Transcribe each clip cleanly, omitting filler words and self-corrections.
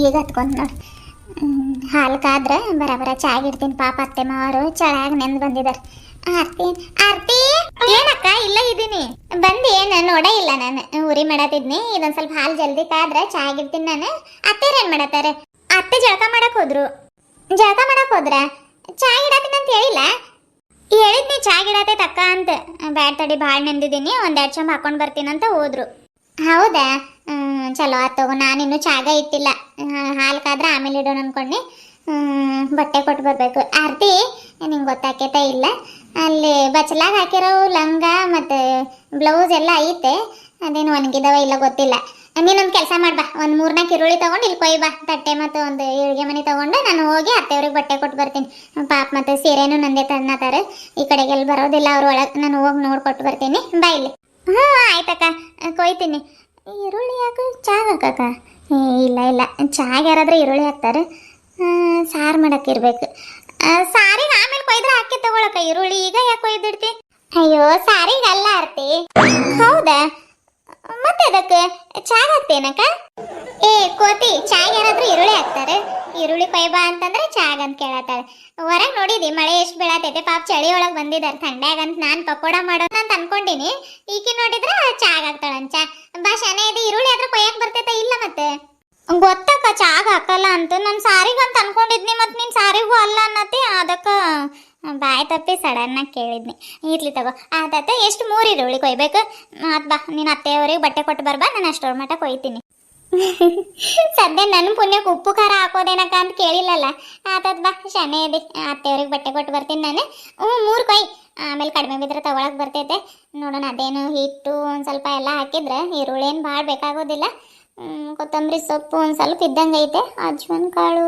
ಈಗ ಹತ್ಕೊಂಡು ನೋಡಿ ಹಾಲು ಕಾದ್ರೆ ಬರ ಚಾಗಿಡ್ತೀನಿ. ಪಾಪ ಅತ್ತೆ ಮಾವರು ಚಳಾಗ ನೆಂದು ಬಂದಿದ್ದಾರೆ. ಆರ್ತಿ ಆರ್ತಿ ಏನಕ್ಕ? ಇಲ್ಲ ಇದ್ದೀನಿ. ಬಂದು ಏನು ನೋಡೇ ಇಲ್ಲ ನಾನು. ಉರಿ ಮಾಡತ್ತಿದ್ನಿ. ಇದೊಂದು ಸ್ವಲ್ಪ ಹಾಲು ಜಲ್ದಿ ಕಾದ್ರೆ ಚಾಗಿಡ್ತೀನಿ ನಾನು. ಅತ್ತೆರು ಏನು ಮಾಡತ್ತಾರೆ? ಅತ್ತೆ ಜಳಕ ಮಾಡಕ್ ಹೋದ್ರು. ಜಳಕ ಮಾಡಕ್ ಹೋದ್ರ? ಚಾ ಇಡತ್ತೀನಿ ಅಂತ ಹೇಳಿಲ್ಲ? ಹೇಳಿದ್ನಿ ಚಾ ಗಿಡತೆ ತಕ್ಕ ಅಂತ. ಬ್ಯಾಡ್ ತಡಿ ಭಾಳ ನೆಂದಿದ್ದೀನಿ, ಒಂದೆರಡು ಚಂಬ ಹಾಕೊಂಡು ಬರ್ತೀನಿ ಅಂತ ಹೋದ್ರು. ಹೌದಾ? ಚಲೋ ಆತ್ ತಗೋ. ನಾನಿನ್ನೂ ಚಾಗ ಇಟ್ಟಿಲ್ಲ. ಹಾಲು ಕಾದ್ರೆ ಆಮೇಲೆ ಇಡೋಣ ಅನ್ಕೊಂಡು ಬಟ್ಟೆ ಕೊಟ್ಟು ಬರಬೇಕು. ಆರ್ತಿ ನಿಂಗೆ ಗೊತ್ತಾಕೈತೆ ಇಲ್ಲ, ಅಲ್ಲಿ ಬಚ್ಚಲಾಗ ಹಾಕಿರೋ ಲಂಗ ಮತ್ತು ಬ್ಲೌಸ್ ಎಲ್ಲ ಐತೆ. ಅದೇನು ಒಣಗಿದಾವ ಇಲ್ಲ ಗೊತ್ತಿಲ್ಲ. ನೀನೊಂದು ಕೆಲಸ ಮಾಡ್ಬಾ, ಒಂದು 3-4 ಈರುಳ್ಳಿ ತೊಗೊಂಡು ಇಲ್ಲಿ ಕೊಯ್ ಬಾ. ತಟ್ಟೆ ಮತ್ತು ಒಂದು ಈಳ್ಗೆ ಮನೆ ತೊಗೊಂಡು ನಾನು ಹೋಗಿ ಅತ್ತೆಯವ್ರಿಗೆ ಬಟ್ಟೆ ಕೊಟ್ಟು ಬರ್ತೀನಿ. ಪಾಪ ಮತ್ತು ಸೀರೆನೂ ನಂದೇ ತನ್ನತಾರೆ. ಈ ಕಡೆಗೆಲ್ಲಿ ಬರೋದಿಲ್ಲ ಅವ್ರ ಒಳಗೆ. ನಾನು ಹೋಗಿ ನೋಡ್ಕೊಟ್ಟು ಬರ್ತೀನಿ. ಬಾ ಇಲ್ಲಿ. ಹ್ಞೂ ಆಯ್ತಕ್ಕ, ಕೊಯ್ತೀನಿ. ಈರುಳ್ಳಿ ಯಾಕೆ ಚಾಗ ಹಾಕಕ್ಕ? ಇಲ್ಲ ಇಲ್ಲ, ಚಾಗ ಯಾರಾದ್ರೂ ಈರುಳ್ಳಿ ಹಾಕ್ತಾರೆ. ಸಾರು ಮಾಡಕ್ಕಿರ್ಬೇಕು. ಸಾರಿಗೆ ಆಮೇಲೆ ಕೊಯ್ದ್ರೆ ಹಾಕಿ ತಗೊಳಕ್ಕ ಈರುಳ್ಳಿ. ಈಗ ಯಾಕೆ ಕೊಯ್ದಿಡ್ತಿ? ಅಯ್ಯೋ ಸಾರಿಗೆ ಅಲ್ಲ ಆರ್ತಿ. ಹೌದಾ? ಮತ್ತೆ ಅದಕ್ಕೆ ಚಾಗ ಹಾಕ್ತೇನಕ್ಕ? ಏ ಕೋತಿ, ಚಾಗ ಯಾರಾದ್ರೂ ಈರುಳ್ಳಿ ಹಾಕ್ತಾರೆ? ಈರುಳ್ಳಿ ಕೊಯ್ಬಾ ಅಂತಂದ್ರೆ ಚಾಗ ಅಂತ ಕೇಳತ್ತಾಳೆ. ಹೊರಗೆ ನೋಡಿದಿ ಮಳೆ ಎಷ್ಟು ಬೀಳತೈತೆ. ಪಾಪ ಚಳಿ ಒಳಗೆ ಬಂದಿದ್ದಾರೆ. ಥಂಡ್ಯಾಗಂತ ನಾನು ಪಕೋಡ ಮಾಡೋಣ ಅಂತ ಅನ್ಕೊಂಡಿನಿ. ಈಕಿ ನೋಡಿದ್ರೆ ಚಾಗ ಹಾಕ್ತಾಳಂಚ. ಬಾ ಶಾನೆ ಇದೆ. ಈರುಳ್ಳಿ ಆದ್ರೆ ಕೊಯ್ಯಕ್ಕೆ ಬರ್ತೈತ ಇಲ್ಲ? ಮತ್ತೆ ಗೊತ್ತಕ್ಕ ಚಾಗ ಹಾಕಲ್ಲ ಅಂತ. ನಾನು ಸಾರಿಗಂತ ಅನ್ಕೊಂಡಿದ್ನಿ, ಮತ್ತು ನೀನು ಸಾರಿಗೂ ಅಲ್ಲ ಅನ್ನತಿ. ಅದಕ್ಕೆ ಬಾಯ್ ತಪ್ಪಿ ಸಡನ್ನಾಗಿ ಕೇಳಿದ್ನಿ. ಇರ್ಲಿ ತಗೋ. ಆತ ಎಷ್ಟು 3 ಈರುಳ್ಳಿ ಕೊಯ್ಬೇಕು? ಆತ್ ಬಾ, ನೀನು ಅತ್ತೆಯವ್ರಿಗೆ ಬಟ್ಟೆ ಕೊಟ್ಟು ಬರ್ಬಾ, ನಾನು ಅಷ್ಟರ ಮಟ್ಟ ಕೊಯ್ತೀನಿ. ಸದ್ಯ ನನ್ನ ಪುಣ್ಯಕ್ಕೆ ಉಪ್ಪು ಖಾರ ಹಾಕೋದೇನಕ್ಕ ಅಂತ ಕೇಳಿಲ್ಲಲ್ಲ. ಆತದ್ ಬಾ, ಶನೇ ಇದೆ. ಅತ್ತೆಯವ್ರಿಗೆ ಬಟ್ಟೆ ಕೊಟ್ಟು ಬರ್ತೀನಿ ನಾನು. 3 ಕೊಯ್, ಆಮೇಲೆ ಕಡಿಮೆ ಬಿದ್ದರೆ ತಗೊಳಕ್ಕೆ ಬರ್ತೈತೆ. ನೋಡೋಣ. ಅದೇನು ಹಿಟ್ಟು ಒಂದು ಸ್ವಲ್ಪ ಎಲ್ಲ ಹಾಕಿದ್ರೆ ಈರುಳ್ಳಿ ಏನು ಭಾಳ ಬೇಕಾಗೋದಿಲ್ಲ. ಕೊತ್ತಂಬರಿ ಸೊಪ್ಪು ಒಂದು ಸ್ವಲ್ಪ ಇದ್ದಂಗೆ ಐತೆ. ಅಜ್ವನ್ ಕಾಳು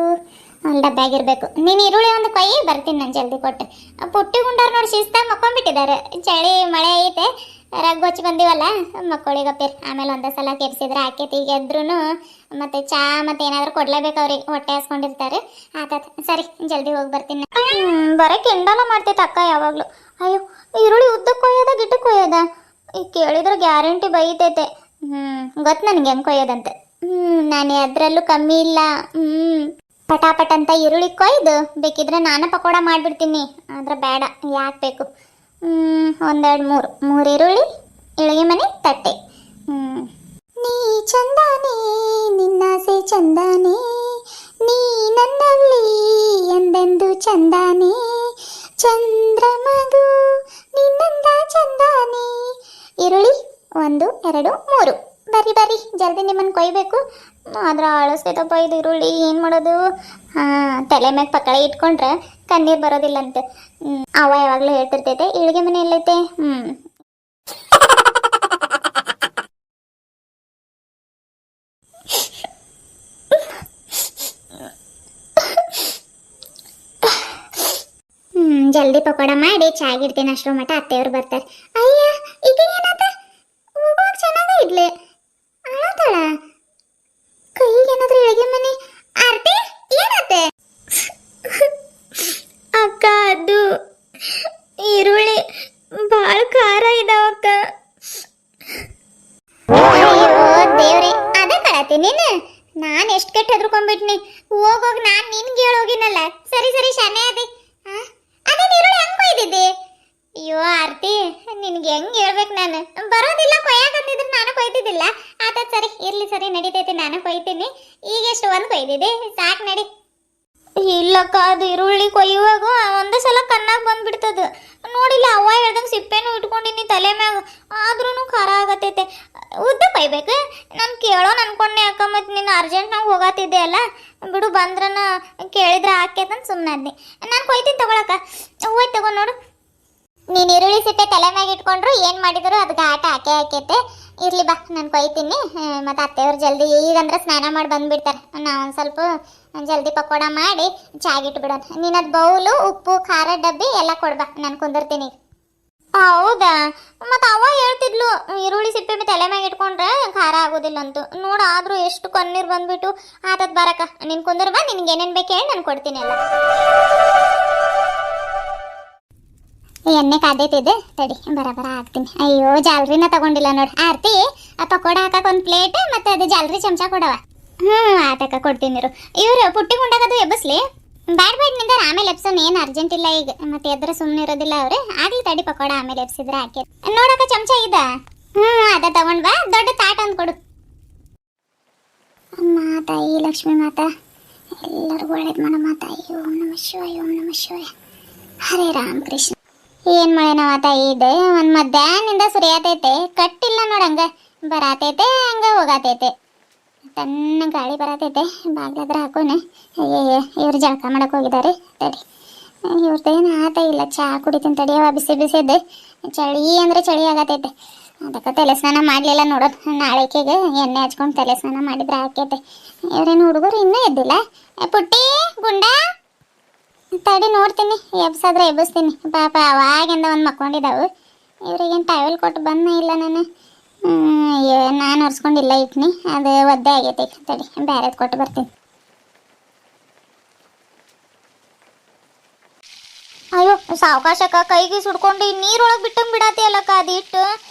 ಒಂದು ಡಬ್ಬ್ಯಾಗಿರ್ಬೇಕು. ನೀನು ಈರುಳ್ಳಿ ಒಂದು ಕೊಯ್, ಬರ್ತೀನಿ ನಾನು ಜಲ್ದಿ ಕೊಟ್ಟು. ಪುಟ್ಟಿ ಗುಂಡವ್ರು ನೋಡಿ ಶಿಸ್ತಾಗಿ ಮಕ್ಕೊಂಡ್ಬಿಟ್ಟಿದ್ದಾರೆ. ಚಳಿ ಮಳೆ ಐತೆ, ರಗ್ಗೊಚ್ಚಿ ಬಂದಿವಲ್ಲ, ಮಕ್ಕಳಿಗಪ್ಪಿರ್. ಆಮೇಲೆ ಒಂದೇ ಸಲ ಕೆಪ್ಸಿದ್ರೆ ಆಕೈತಿ. ಈಗ ಎದ್ರೂ ಮತ್ತೆ ಚಾ ಮತ್ತೆ ಏನಾದರೂ ಕೊಡ್ಲೇಬೇಕು ಅವ್ರಿಗೆ. ಹೊಟ್ಟೆ ಹಾಸ್ಕೊಂಡಿರ್ತಾರೆ. ಆತತ್ ಸರಿ, ಜಲ್ದಿ ಹೋಗಿ ಬರ್ತೀನಿ. ಬರೀ ಕೆಂಡಲ ಮಾಡ್ತೈತೆ ಅಕ್ಕ ಯಾವಾಗಲೂ. ಅಯ್ಯೋ, ಈರುಳ್ಳಿ ಉದ್ದಕ್ಕೆ ಕೊಯ್ಯೋದ ಗಿಟ್ಟಕ್ಕೆ ಕೊಯ್ಯೋದ? ಈಗ ಕೇಳಿದ್ರೆ ಗ್ಯಾರಂಟಿ ಬೈತೈತೆ. ಗೊತ್ತು ನನಗೆ ಹೆಂಗೆ ಕೊಯ್ಯೋದಂತೆ. ನಾನು ಅದರಲ್ಲೂ ಕಮ್ಮಿ ಇಲ್ಲ. ಪಟಾಪಟ್ ಅಂತ ಈರುಳ್ಳಿ ಕೊಯ್ದು ಬೇಕಿದ್ರೆ ನಾನು ಪಕೋಡ ಮಾಡಿಬಿಡ್ತೀನಿ. ಆದ್ರೆ ಬೇಡ, ಯಾಕೆ ಬೇಕು? 1-2-3 ಈರುಳ್ಳಿ, ಇಳಿಗೆ ಮನೆ, ತಟ್ಟೆ. ನೀ ಚಂದಾನೆ, ನಿನ್ನಾಸೆ ಚಂದಾನೆ, ನೀ ನನ್ನಲ್ಲಿ ಎಂದೆಂದು ಚಂದಾನೆ, ಚಂದ್ರಮಗು ನಿನ್ನಂದ ಚಂದಾನೆ. ಈರುಳ್ಳಿ 1, 2, 3. ಬರ್ರಿ ಜಲ್ದಿ ನಿಮ್ಮನ್ನು ಕೊಯ್ಬೇಕು. ಆದ್ರೆ ಆಳಸ್ತೈತಪ್ಪ ಇದು ಈರುಳ್ಳಿ. ಏನು ಮಾಡೋದು? ತಲೆ ಮ್ಯಾಗ ಪಕ್ಕಳೆ ಇಟ್ಕೊಂಡ್ರೆ ಕಣ್ಣೀರು ಬರೋದಿಲ್ಲಂತೆ. ಅವ ಯಾವಾಗಲೂ ಹೇಳ್ತಿರ್ತೈತೆ. ಇಳಿಗೆ ಮನೆ ಎಲ್ಲೈತೆ? ಜಲ್ದಿ ಪಕೋಡ ಮಾಡಿ ಚಾಗಿಡ್ತೀನಿ. ಅಷ್ಟರ ಮಟ್ಟ ಅತ್ತೆಯವ್ರು ಬರ್ತಾರೆ. ಅಯ್ಯ, ಈಗ ಏನಾತ? ಹೋಗುವಾಗ ಚೆನ್ನಾಗ ಇಡ್ಲಿ ಆಳತಾಳ. ಕೈಗೆ ಏನಾದ್ರೂ ಇಳಿಗೆ ಮನೆ. ಆರ್ತಿ ಏನಾತೆ? ಅಕ್ಕ, ಅದು ಈರುಳ್ಳಿ ಭಾಳ ಖಾರ ಇದಾವಕ್ಕ. ಅಯ್ಯೋ ದೇವ್ರಿ, ಅದ ಕಳತಿ ನೀನು. ನಾನು ಎಷ್ಟು ಕೆಟ್ಟ ಹೆದ್ರಕೊಂಡ್ಬಿಟ್ನಿ. ಹೋಗೋಗಿ ನಾನು ನಿನ್ಗೆ ಹೇಳೋಗಿನಲ್ಲ. ಸರಿ ಶಾನೆ ಅದೇ. ಅದೇ ಈರುಳ್ಳಿ ಹೆಂಗೆ ಕೊಯ್ದಿದ್ದೆ? ಅಯ್ಯೋ ಆರ್ತಿ, ನಿನ್ಗೆ ಹೆಂಗೆ ಹೇಳ್ಬೇಕು ನಾನು? ಬರೋದಿಲ್ಲ ಕೊಯ್ಯಾಕಂತಿದ್ರೆ ನಾನು ಕೊಯ್ತಿದ್ದಿಲ್ಲ. ಆತ ಸರಿ, ಇರ್ಲಿ ಸರಿ, ನಡೀತೈತಿ, ನಾನು ಕೊಯ್ತೀನಿ. ಈಗ ಎಷ್ಟು 1 ಕೊಯ್ದಿದೆ, ಸಾಕು ನಡಿ. ಇಲ್ಲಕ್ಕ, ಅದು ಈರುಳ್ಳಿ ಕೊಯ್ಯುವಾಗ ಒಂದೇ ಸಲ ಕಣ್ಣಾಗ ಬಂದ್ಬಿಡ್ತದ. ನೋಡಿಲ್ಲ, ಅವ್ವ ಹೇಳ್ದಂಗೆ ಸಿಪ್ಪೆನೂ ಇಟ್ಕೊಂಡಿನಿ ತಲೆ ಮ್ಯಾಗ. ಆದ್ರೂ ಖಾರ ಆಗತ್ತೈತೆ. ಉದ್ದ ಕೊಯ್ಬೇಕು? ನಾನು ಕೇಳೋಣ ಅನ್ಕೊಂಡೆ ಅಕ್ಕ. ಮತ್ತು ನೀನು ಅರ್ಜೆಂಟ್ನಾಗ ಹೋಗತ್ತಿದ್ದೆ ಅಲ್ಲ, ಬಿಡು, ಬಂದ್ರನ ಕೇಳಿದ್ರೆ ಹಾಕೈತಂತ ಸುಮ್ಮನೆ. ನಾನು ಕೊಯ್ತೀನಿ ತಗೊಳಕ್ಕ. ಹೋಯ್ ತಗೋ ನೋಡು. ನೀನು ಈರುಳ್ಳಿ ಸಿಪ್ಪೆ ತಲೆ ಮ್ಯಾಗ ಇಟ್ಕೊಂಡ್ರು ಏನು ಮಾಡಿದ್ರು ಅದು ಘಾಟ ಹಾಕೈತೆ. ಇರ್ಲಿ ಬಾ, ನಾನು ಕೊಯ್ತೀನಿ. ಮತ್ತು ಅತ್ತೆಯವ್ರು ಜಲ್ದಿ ಈಗಂದ್ರೆ ಸ್ನಾನ ಮಾಡಿ ಬಂದುಬಿಡ್ತಾರೆ. ನಾವು ಒಂದು ಸ್ವಲ್ಪ ಜಲ್ದಿ ಪಕೋಡ ಮಾಡಿ ಚಾಗಿಟ್ಟು ಬಿಡೋಣ. ನೀನು ಅದು ಬೌಲು, ಉಪ್ಪು, ಖಾರ ಡಬ್ಬಿ ಎಲ್ಲ ಕೊಡ್ಬಾ, ನಾನು ಕುಂದಿರ್ತೀನಿ. ಹೌದಾ? ಮತ್ತು ಅವ್ವ ಹೇಳ್ತಿದ್ಲು ಈರುಳ್ಳಿ ಸಿಪ್ಪೆ ತಲೆ ಮ್ಯಾಗ ಇಟ್ಕೊಂಡ್ರೆ ಖಾರ ಆಗೋದಿಲ್ಲ ಅಂತ. ನೋಡು, ಆದರೂ ಎಷ್ಟು ಕಣ್ಣೀರು ಬಂದ್ಬಿಟ್ಟು. ಆತದ್ ಬರಕ್ಕ, ನೀನು ಕುಂದ್ರ ಬಾ. ನಿನ್ಗೆ ಏನೇನು ಬೇಕು ಹೇಳಿ, ನಾನು ಕೊಡ್ತೀನಿ ಎಲ್ಲ. ಎಣ್ಣೆ ಕಾದೈತಿದೆ, ತಡಿ ಬರ ಹಾಕ್ತೀನಿ. ಅಯ್ಯೋ, ಜಾಲ್ರಿನ ತಗೊಂಡಿಲ್ಲ ನೋಡಿ. ಆರ್ತಿ, ಆ ಪಕೋಡ ಹಾಕಕ್ಕೆ 1 ಪ್ಲೇಟ್ ಮತ್ತು ಅದು ಜಾಲ್ರಿ ಚಮಚ ಕೊಡವ. ಆತಕ್ಕ ಕೊಡ್ತೀನಿ ಇವ್ರು ಪುಟ್ಟಿ ಗುಂಡಾಗದು ಎಬ್ಬಸ್ಲಿ. ಬ್ಯಾಡ್ ನಿಂದ ಆಮೇಲೆ ಎಪ್ಸೋನ್ ಏನು ಅರ್ಜೆಂಟ್ ಇಲ್ಲ ಈಗ, ಮತ್ತೆ ಎದ್ರ ಸುಮ್ಮನೆ ಇರೋದಿಲ್ಲ ಅವ್ರೆ. ಆಗ್ಲಿ ತಡಿ ಪಕೋಡ ಆಮೇಲೆ ಎಪ್ಸಿದ್ರೆ ಹಾಕಿ ನೋಡಕ ಚಮಚ ಇದ. ಅದ ತಗೊಂಡ್ ಬಾ, ದೊಡ್ಡ ತಾಟ ಅಂದ್ ಕೊಡು. ಅಮ್ಮ ತಾಯಿ ಲಕ್ಷ್ಮೀ ಮಾತಾ ಎಲ್ಲರಿಗೂ ಒಳ್ಳೇದು ಮಾಡಮ್ಮ ತಾಯಿ. ಓಂ ನಮ ಶಿವಾಯ, ಓಂ ನಮ ಶಿವಾಯ, ಹರೇ ರಾಮ ಕೃಷ್ಣ. ಏನ್ ಮಳೆನವ ತಾಯಿ ಇದೆ, ಒಂದ್ ಮಧ್ಯಾಹ್ನದಿಂದ ಸುರಿಯಾತೈತೆ, ಕಟ್ಟಿಲ್ಲ ನೋಡಂಗ ಬರಾತೈತೆ ಹಂಗ ಹೋಗಾತೈತೆ, ತನ್ನ ಗಾಳಿ ಬರತೈತೆ. ಬಾಗ್ಲಾದ್ರ ಹಾಕೋನೆ. ಇವ್ರು ಜಳಕ ಮಾಡಕ್ ಹೋಗಿದ್ದಾರೆ ತಡಿ. ಇವ್ರದ್ದೇನು ಆತ ಇಲ್ಲ, ಚಹಾ ಕುಡಿತೀನಿ ತಡಿಯವ, ಬಿಸಿ ಬಿಸಿದೆ. ಚಳಿ ಅಂದ್ರೆ ಚಳಿ ಆಗತೈತೆ, ಅದಕ್ಕೆ ತಲೆ ಸ್ನಾನ ಮಾಡಲಿಲ್ಲ ನೋಡೋದು. ನಾಳೆಕೆಗೆ ಎಣ್ಣೆ ಹಚ್ಕೊಂಡು ತಲೆ ಸ್ನಾನ ಮಾಡಿದ್ರೆ ಆಕೈತೆ. ಇವ್ರೇನು ಹುಡುಗರು ಇನ್ನೂ ಎದ್ದಿಲ್ಲ. ಪುಟ್ಟಿ ಗುಂಡ ತಡಿ ನೋಡ್ತೀನಿ, ಎಬ್ಸಾದ್ರೆ ಎಬ್ಬಿಸ್ತೀನಿ. ಪಾಪ ಅವಾಗಿಂದ ಒಂದು ಮಕ್ಕೊಂಡಿದ್ದಾವು. ಇವ್ರಿಗೇನು ಟವೆಲ್ ಕೊಟ್ಟು ಬಂದೇ ಇಲ್ಲ ನಾನು. ನಾನು ಒರೆಸ್ಕೊಂಡಿಲ್ಲ ಇಟ್ನಿ, ಅದು ಒದ್ದೆ ಆಗೈತೆ. ತಡಿ ಬ್ಯಾರೆದು ಕೊಟ್ಟು ಬರ್ತೀನಿ. ಅಯ್ಯೋ ಸಾವಕಾಶಕ್ಕ ಕೈಗೆ ಸುಡ್ಕೊಂಡು ನೀರೊಳಗೆ ಬಿಟ್ಟಂಗೆ ಬಿಡಾತಿ ಅಲ್ಲಕ್ಕ, ಅದು ಇಟ್ಟು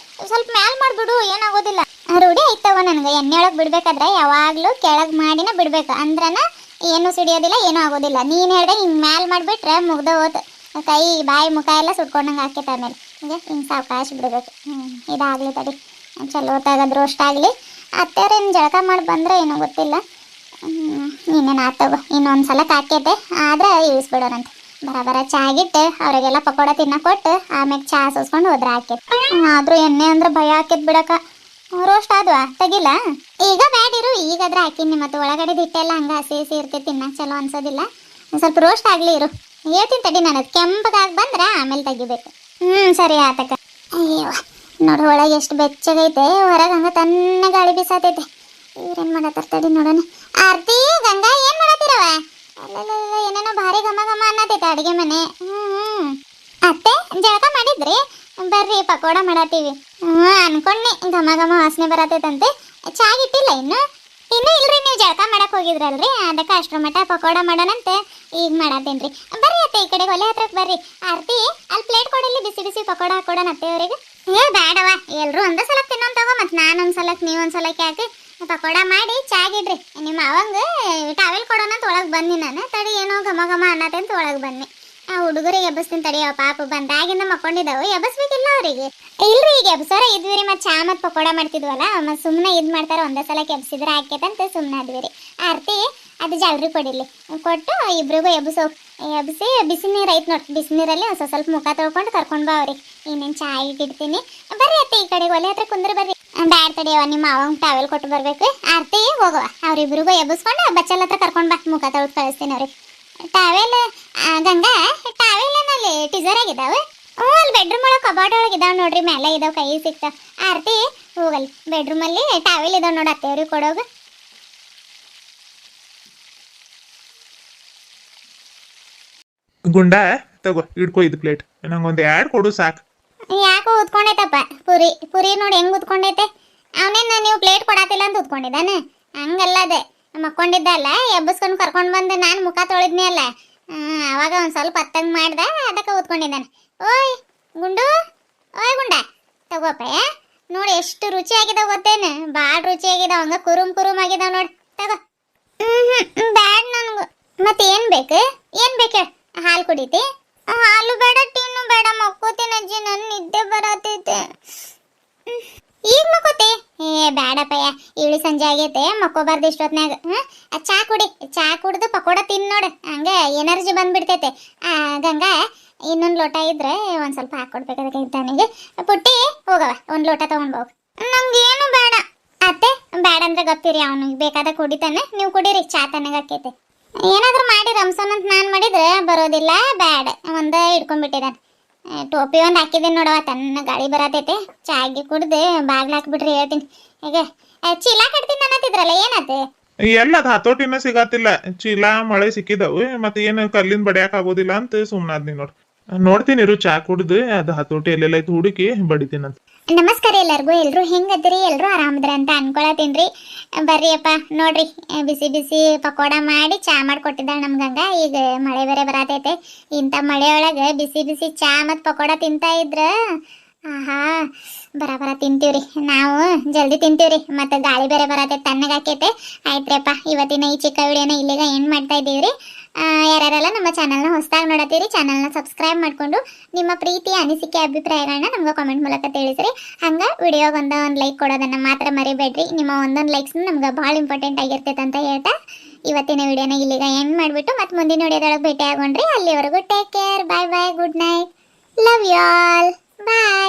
ಸ್ವಲ್ಪ ಮ್ಯಾಲ್ ಮಾಡಿಬಿಡು, ಏನಾಗೋದಿಲ್ಲ. ರೂಢಿ ಆಯ್ತವ ನನಗೆ. ಎಣ್ಣೆ ಒಳಗೆ ಬಿಡ್ಬೇಕಾದ್ರೆ ಯಾವಾಗಲೂ ಕೆಳಗೆ ಮಾಡಿನ ಬಿಡ್ಬೇಕು, ಅಂದ್ರನ ಏನೂ ಸಿಡಿಯೋದಿಲ್ಲ, ಏನೂ ಆಗೋದಿಲ್ಲ. ನೀನು ಹೇಳ್ದೆ ಹಿಂಗೆ ಮ್ಯಾಲ್ ಮಾಡಿಬಿಟ್ರೆ ಮುಗ್ದ ಹೋತು, ಕೈ ಬಾಯಿ ಮುಖ ಎಲ್ಲ ಸುಟ್ಕೊಂಡಂಗೆ ಆಕೈತೆ. ಆಮೇಲೆ ಹಿಂಗೆ ಸಾವಕಾಶ ಬಿಡಬೇಕು. ಇದಾಗಲಿ ತಡಿ, ಚಲೋ ತೆಗೆದ್ರು ಅಷ್ಟಾಗಲಿ. ಅತ್ತೆಯವ್ರೇನು ಜಳಕ ಮಾಡಿ ಬಂದರೆ ಏನೋ ಗೊತ್ತಿಲ್ಲ. ಇನ್ನೇನು ಆತಗೋ, ಇನ್ನೊಂದು ಸಲ ಕಾಕೈತೆ ಆದ್ರೆ ಇಳಿಸ್ಬಿಡೋರಂತೆ. ಬರ ಚಾಗಿಟ್ಟು ಅವರಿಗೆಲ್ಲ ಪಕೋಡ ತಿನ್ನ ಕೊಟ್ಟು ಆಮ್ಯಾಗ ಚಹಾ ಸೋಸ್ಕೊಂಡು ಹೋದ್ರೆ ಹಾಕೈತೆ. ಆದ್ರೂ ಎಣ್ಣೆ ಅಂದ್ರೆ ಭಯ ಆಕೈತೆ ಬಿಡಕ. ರೋಸ್ಟ್ ಆದ್ವಾ ತೆಗಿಲ್ಲ ಈಗ ಬ್ಯಾಡಿರು, ಈಗಾದ್ರೆ ಹಾಕಿನಿ. ಮತ್ತೆ ಒಳಗಡೆ ಹಿಟ್ಟೆಲ್ಲ ಹಂಗೆ ಹಸಿ ಹಸಿ ಇರ್ತೈತಿ, ತಿನ್ನಕ್ಕೆ ಚಲೋ ಅನ್ಸೋದಿಲ್ಲ. ಸ್ವಲ್ಪ ರೋಸ್ಟ್ ಆಗಲಿ ಇರು, ಹೇಳ್ತೀನಿ ತಡಿ. ನಾನು ಕೆಂಪಗಾಗಿ ಬಂದ್ರೆ ಆಮೇಲೆ ತೆಗಿಬೇಕು. ಸರಿ ಆತಕ್ಕ. ಅಯ್ಯೋ ನೋಡು ಒಳಗೆ ಎಷ್ಟು ಬೆಚ್ಚಗೈತೆ, ಹೊರಗೆ ಹಂಗೆ ತನ್ನ ಗಾಳಿ ಬೀಸಾತೈತೆ. ಇವ್ರೇನು ಮಾಡತ್ತಾರ ತಡಿ ನೋಡೋಣ. ಆರ್ತಿ ಗಂಗಾ ಏನು ಮಾಡತ್ತೀರವ? ಅಲ್ಲ ಏನೇನೋ ಭಾರಿ ಘಮ ಘಮ ಅನ್ನತೈತೆ ಅಡುಗೆ ಮನೆ. ಅತ್ತೆ ಜಳಕ ಮಾಡಿದ್ರಿ? ಬರ್ರಿ ಪಕೋಡ ಮಾಡತ್ತೀವಿ. ಅನ್ಕೊಂಡಿ ಘಮ ಘಮ ವಾಸನೆ ಬರತೈತಂತೆ. ಚಾಗಿಟ್ಟಿಲ್ಲ ಇನ್ನೂ ಇಲ್ರಿ, ನೀವು ಜಳಕ ಮಾಡಕ್ ಹೋಗಿದ್ರಲ್ರಿ, ಅದಕ್ಕೆ ಅಷ್ಟ್ರ ಮಟ್ಟ ಪಕೋಡ ಮಾಡೋಣಂತೆ ಈಗ ಮಾಡತ್ತೇನ್ರಿ. ಬರ್ರಿ ಅತ್ತೆ ಈ ಕಡೆ ಒಲೆ ಹತ್ರಕ್ಕೆ ಬರ್ರಿ. ಆರ್ತಿ ಅಲ್ಲಿ ಪ್ಲೇಟ್ ಕೊಡಲಿ, ಬಿಸಿ ಬಿಸಿ ಪಕೋಡ ಹಾಕೊಡೋಣ ಅತ್ತೆ ಅವರಿಗೆ. ಬೇಡವ, ಎಲ್ರು ಒಂದೇ ಸಲಕ್ಕೆ ತಿನ್ನೋನ್ ತಗೋ, ಮತ್ತೆ ನಾನೊಂದು ಸಲಕ್ಕೆ ನೀವೊಂದು ಸಲಕ್ಕೆ ಯಾಕೆ ಪಕೋಡ ಮಾಡಿ ಚಾಗಿಡ್ರಿ. ನಿಮ್ಮ ಅವಂಗ ಟಾವೆಲ್ ಕೊಡೋಣ ಅಂತ ಒಳಗೆ ಬನ್ನಿ ನಾನು. ತಡಿ ಏನೋ ಘಮ ಘಮ ಅನ್ನತ್ತೆ ಅಂತ ಒಳಗೆ ಬನ್ನಿ. ಆ ಹುಡುಗರಿಗೆ ಎಬ್ಬಸ್ತೀನಿ ತಡಿಯೋ, ಪಾಪ ಬಂದಾಗಿಂದ ಮಕ್ಕೊಂಡಿದ್ದಾವೆ, ಎಬ್ಬಸ್ಬೇಕಿಲ್ಲ ಅವರಿಗೆ. ಇಲ್ರಿ ಈಗ ಎಬ್ಸೋರ ಇದ್ವಿರಿ, ಮತ್ತೆ ಚಾ ಮತ್ತು ಪಕೋಡ ಮಾಡ್ತಿದ್ವಲ್ಲ, ಮತ್ತೆ ಸುಮ್ಮನೆ ಇದು ಮಾಡ್ತಾರೆ, ಒಂದೇ ಸಲಕ್ಕೆ ಎಬ್ಸಿದ್ರೆ ಹಾಕೈತಂತ ಸುಮ್ಮನೆ ಆದ್ವಿರಿ. ಆರ್ತಿ ಅದು ಜಲ್ರಿ ಕೊಡಿಲಿ, ಕೊಟ್ಟು ಇಬ್ರಿಗೂ ಎಬ್ಬಿಸಿ ಬಿಸಿ ನೀರು ಐತೆ ನೋಡಿ, ಬಿಸಿ ನೀರಲ್ಲಿ ಒಂದು ಸ್ವಲ್ಪ ಮುಖ ತೊಳ್ಕೊಂಡು ಕರ್ಕೊಂಡು ಬಾ ಅವ್ರಿಗೆ. ಇನ್ನೇನು ಚಾ ಇಟ್ಟಿರ್ತೀನಿ. ಬರ್ರಿ ಅತ್ತೆ ಈ ಕಡೆ ಒಲೆ ಹತ್ರ ಕುಂದ್ರೆ ಬರ್ರಿ. ಬ್ಯಾಡ್ ತಡಿಯವ, ನಿಮ್ಮ ಅವಂಗೆ ಟಾವೆಲ್ ಕೊಟ್ಟು ಬರ್ಬೇಕು. ಆರ್ತಿ ಹೋಗುವ, ಅವ್ರಿಬ್ರಿಗೂ ಎಬ್ಬಿಸ್ಕೊಂಡು ಬಚ್ಚಲ್ ಹತ್ರ ಕರ್ಕೊಂಡು ಬಾ, ಮುಖ ತೊಳ್ದು ಕಳಿಸ್ತೀನಿ ಅವ್ರಿಗೆ. ಟಾವೆಲ್ ಗಂಗಾ ಟಾವೆಲ್ ಏನಲ್ಲಿ ಟೀಸರ್ ಆಗಿದ್ದಾವೆ. ಅಲ್ಲಿ ಬೆಡ್ರೂಮ್ ಒಳಗೆ ಕಬಾರ್ಡ್ ಒಳಗೆ ಇದಾವೆ ನೋಡ್ರಿ, ಮೇಲೆ ಇದಾವೆ, ಕೈ ಸಿಗ್ತಾವ. ಆರ್ತಿ ಹೋಗಲ್ಲಿ ಬೆಡ್ರೂಮಲ್ಲಿ ಟಾವೆಲ್ ಇದಾವೆ ನೋಡಿ, ಅತ್ತೆಯವ್ರಿಗೆ ಕೊಡೋಗ. ಗುಂಡ ತಗೋ ಇಡ್ಕೋ ಇದು ಪ್ಲೇಟ್, ನಂಗೊಂದು ಎರಡು ಕೊಡು ಸಾಕು. ಯಾಕೋ ಉದ್ಕೊಂಡೈತಪ್ಪ ಪುರಿ ನೋಡಿ ಹೆಂಗ್ ಉದ್ಕೊಂಡೈತೆ. ಅವನೇನು ನೀವು ಪ್ಲೇಟ್ ಕೊಡಾತಿಲ್ಲ ಅಂತ ಉದ್ಕೊಂಡಿದ್ದಾನೆ? ಹಂಗಲ್ಲ, ಅದೇ ಮಕ್ಕೊಂಡಿದ್ದಲ್ಲ, ಎಬ್ಬಸ್ಕೊಂಡು ಕರ್ಕೊಂಡು ಬಂದು ನಾನು ಮುಖ ತೊಳಿದ್ನಿ ಅಲ್ಲ, ಅವಾಗ ಒಂದು ಸ್ವಲ್ಪ ಹತ್ತಂಗೆ ಮಾಡ್ದೆ, ಅದಕ್ಕೆ ಉದ್ಕೊಂಡಿದ್ದಾನೆ. ಓಯ್ ಗುಂಡು, ಓಯ್ ಗುಂಡ ತಗೋಪ್ಪ, ನೋಡಿ ಎಷ್ಟು ರುಚಿಯಾಗಿದಾವ ಗೊತ್ತೇನು? ಭಾಳ ರುಚಿಯಾಗಿದಾವ, ಹಂಗೆ ಕುರುಮ್ ಆಗಿದಾವ ನೋಡಿ, ತಗೋ. ಬ್ಯಾಡ್ ನನಗೂ. ಮತ್ತೆ ಏನು ಬೇಕು ಹಾಲು ಕುಡಿತಿ? ಹಾಲು ಬೇಡ, ಟೀನು ಬೇಡ, ಮಕ್ಕೋತೀನಿ ಅಜ್ಜಿ, ನನ್ನ ನಿದ್ದೆ ಬರತೈತೆ. ಈಗ ಮಕ್ಕೋತಿ? ಬೇಡಪ್ಪಯ್ಯ, ಇಳಿ ಸಂಜೆ ಆಗೈತೆ, ಮಕ್ಕೋಬಾರ್ದು ಇಷ್ಟೊತ್ನಾಗ. ಚಾ ಕುಡಿ, ಚಾ ಕುಡ್ದು ಪಕೋಡ ತಿನ್ ನೋಡು, ಹಂಗೆ ಎನರ್ಜಿ ಬಂದ್ಬಿಡ್ತೈತೆ. ಗಂಗಾ ಇನ್ನೊಂದು ಲೋಟ ಇದ್ರೆ ಒಂದು ಸ್ವಲ್ಪ ಹಾಕ್ಕೊಡ್ಬೇಕಾಗೈತೆ ಅವನಿಗೆ. ಪುಟ್ಟಿ ಹೋಗವ, ಒಂದು ಲೋಟ ತೊಗೊಂಡ್ಬೋಗು. ನಂಗೇನು ಬೇಡ ಅತ್ತೆ. ಬೇಡ ಅಂದ್ರೆ ಗೊತ್ತಿರಿ, ಅವನಿಗೆ ಬೇಕಾದ ಕುಡಿತಾನೆ, ನೀವು ಕುಡೀರಿ, ಚಾ ತನಗಾಕೈತೆ. ಏನಾದರೂ ಮಾಡಿ ರಂಸನ್ ಅಂತ ನಾನು ಮಾಡಿದ್ರೆ ಬರೋದಿಲ್ಲ, ಬ್ಯಾಡ ಒಂದೇ ಹಿಡ್ಕೊಂಡ್ಬಿಟ್ಟಿದ್ದಾನೆ. ಟೋಪಿ ಒಂದು ಹಾಕಿದ್ದೀನಿ ನೋಡವ, ತನ್ನ ಗಾಳಿ ಬರತೈತೆ. ಚಾಗಿ ಕುಡ್ದು ಬಾಗ್ಲು ಹಾಕ್ಬಿಟ್ರಿ ಹೇಳ್ತೀನಿ. ಈಗ ಚೀಲ ಕಟ್ತೀನಿ ಅನ್ನತ್ತಿದ್ರಲ್ಲ, ಏನತ್ತೆ? ಎಲ್ಲ ಹತೋಟಿನ ಸಿಗತ್ತಿಲ್ಲ, ಚೀಲ ಮಳೆ ಸಿಕ್ಕಿದವು, ಮತ್ತೆ ಏನು ಕಲ್ಲಿಂದ ಬಡಿಯಾಕ ಆಗೋದಿಲ್ಲ ಅಂತ ಸುಮ್ಮನಾದ್ನಿ ನೋಡ್. ನೋಡ್ತೀನಿ ಇರು, ಚಾ ಕುಡ್ದು ಅದು ಹತೋಟಿ ಎಲ್ಲೆಲ್ಲ ಐತಿ ಹುಡುಕಿ ಬಡಿತೀನಂತ. ನಮಸ್ಕಾರ ಎಲ್ಲರಿಗೂ. ಎಲ್ಲರೂ ಹೆಂಗದಿರಿ? ಎಲ್ಲರೂ ಆರಾಮದ್ರ ಅಂತ ಅನ್ಕೊಳತೀನಿ. ಬರ್ರಿ ಅಪ್ಪ ನೋಡ್ರಿ, ಬಿಸಿ ಬಿಸಿ ಪಕೋಡ ಮಾಡಿ ಚಾ ಮಾಡಿಕೊಟ್ಟಿದ್ದಾಳೆ ನಮ್ಮ ಗಂಗಾ. ಈಗ ಮಳೆ ಬೇರೆ ಬರತೈತೆ, ಇಂಥ ಮಳೆಯೊಳಗೆ ಬಿಸಿ ಬಿಸಿ ಚಾ ಮತ್ತು ಪಕೋಡ ತಿಂತಾ ಇದ್ರ ಆಹಾ ಬರ ತಿಂತೀವ್ರಿ ನಾವು ಜಲ್ದಿ ತಿಂತೀವ್ರಿ ಮತ್ತೆ ಗಾಳಿ ಬೇರೆ ಬರತ್ತೆ ತಣ್ಣಗಾಕೈತೆ ಆಯ್ತ್ರಿಪ್ಪ ಇವತ್ತಿನ ಈ ಚಿಕ್ಕ ವಿಡಿಯೋನ ಇಲ್ಲಿಗ ಎಂಡ್ ಮಾಡ್ತಾ ಇದ್ದೀವ್ರಿ ಯಾರ್ಯಾರೆಲ್ಲ ನಮ್ಮ ಚಾನಲ್ನ ಹೊಸದಾಗಿ ನೋಡತ್ತೀರಿ ಚಾನಲ್ನ ಸಬ್ಸ್ಕ್ರೈಬ್ ಮಾಡ್ಕೊಂಡು ನಿಮ್ಮ ಪ್ರೀತಿ ಅನಿಸಿಕೆ ಅಭಿಪ್ರಾಯಗಳನ್ನ ನಮ್ಗೆ ಕಾಮೆಂಟ್ ಮೂಲಕ ತಿಳಿಸ್ರಿ ಹಂಗ ವಿಡಿಯೋಗೆ ಒಂದು ಲೈಕ್ ಕೊಡೋದನ್ನ ಮಾತ್ರ ಮರಿಬೇಡ್ರಿ ನಿಮ್ಮ ಒಂದೊಂದು ಲೈಕ್ಸ್ ನಮ್ಗೆ ಭಾಳ ಇಂಪಾರ್ಟೆಂಟ್ ಆಗಿರ್ತೈತೆ ಅಂತ ಹೇಳ್ತಾ ಇವತ್ತಿನ ವಿಡಿಯೋನ ಇಲ್ಲಿಗ ಎಂಡ್ ಮಾಡಿಬಿಟ್ಟು ಮತ್ತೆ ಮುಂದಿನ ವಿಡಿಯೋದೊಳಗೆ ಭೇಟಿ ಆಗೋಣ್ರಿ ಅಲ್ಲಿವರೆಗೂ take care bye bye good night love you all bye